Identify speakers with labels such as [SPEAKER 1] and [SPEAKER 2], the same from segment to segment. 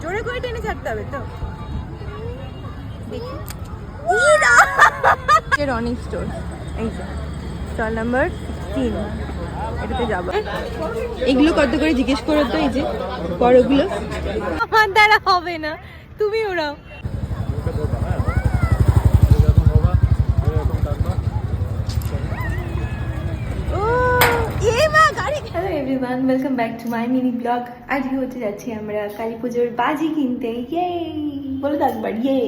[SPEAKER 1] জোরে করে টেনে ছাড়তে হবে তো। দেখি রনি স্টোর, এই যে স্টল নাম্বার 16, এটাতে যাবো। এগুলো কত করে জিজ্ঞেস করো তো, এই যে বড়গুলো। আমার দ্বারা হবে না, তুমি ওরাও। Hello everyone, welcome back to my mini blog. আজকে হচ্ছে যাচ্ছি আমরা কালী পুজোর বাজি কিনতে। ইয়ে বলে একবার ইয়ে।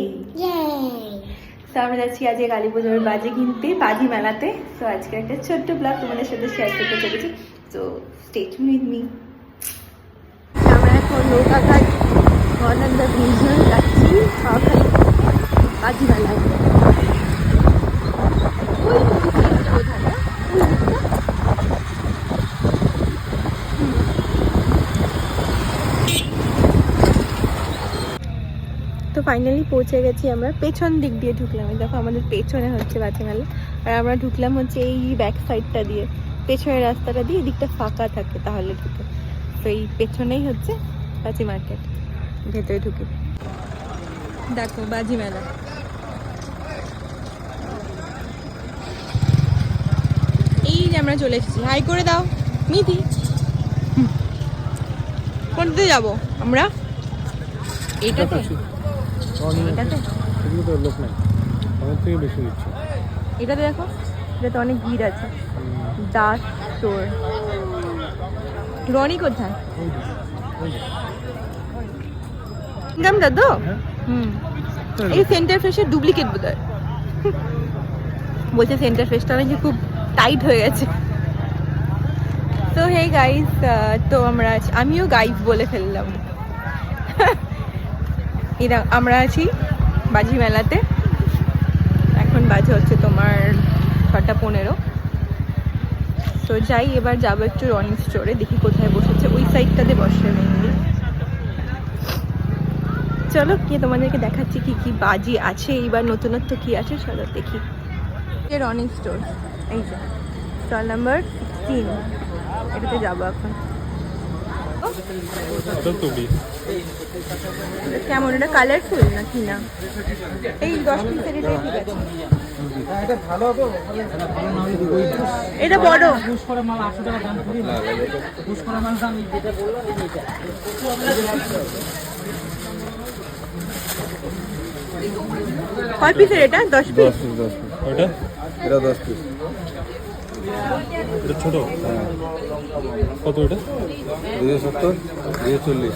[SPEAKER 1] তো আমরা যাচ্ছি আজকে কালী পুজোর বাজি কিনতে, বাজি মেলাতে। তো আজকে একটা ছোট্ট ব্লগ তোমাদের সাথে শেয়ার করতে চলেছি। তো স্টে টিউন উইথ মি। আমরা এখন নৌকাঘাট মহানন্দা ব্রিজে যাচ্ছি বাজি মেলায়। তো ফাইনালি পৌঁছে গেছি আমরা। পেছন দিক দিয়ে ঢুকলাম, দেখো আমাদের পেছনে হচ্ছে বাজি মেলা, আর আমরা ঢুকলাম হচ্ছে এই ব্যাক সাইডটা দিয়ে, পেছনের রাস্তাটা দিয়ে। এদিকটা ফাঁকা থাকে তাহলে ঢুকে। তো এই পেছনেই হচ্ছে বাজি মার্কেট। ভেতরে ঢুকে দেখো বাজি মেলা। এই যে আমরা চলে এসেছি, হাই করে দাও মিথি। কোনটাতে যাবো আমরা? এটাতে
[SPEAKER 2] লোক নাই, আমার থেকে বেশি দিচ্ছে।
[SPEAKER 1] এটাতে দেখো, এটাতে অনেক ভিড় আছে। দাস স্টোর। রনি কোথায়? ইনকামটা তো এই সেন্টার ফ্রেশের ডুপ্লিকেট বোধহয়। বলছে সেন্টার ফ্রেশটা নাকি খুব টাইট হয়ে গেছে। তো হে গাইস, তো আমিও গাইস বলে ফেললাম। এরা আমরা আছি বাজি মেলাতে। এখন বাজে হচ্ছে তোমার 6:15। তো যাই, এবার যাবো একটু রনি স্টোরে, দেখি কোথায় বসেছে। ওই সাইডটাতে বসে মেনলি। চলো গিয়ে তোমাদেরকে দেখাচ্ছি কি কি বাজি আছে এইবার, নতুনত্ব কি আছে চলো দেখি। রনি স্টোর, এই যে স্টল নাম্বার 16, এটাতে যাবো এখন। কেমন এটা, কালারফুল না কি না? এই 10 পিসের এটাই ঠিক আছে। এটা বড়। কয় পিসের এটা? 10 পিস।
[SPEAKER 2] এটা 10 পিস। এটা ছোট কত? এটা 270, 240।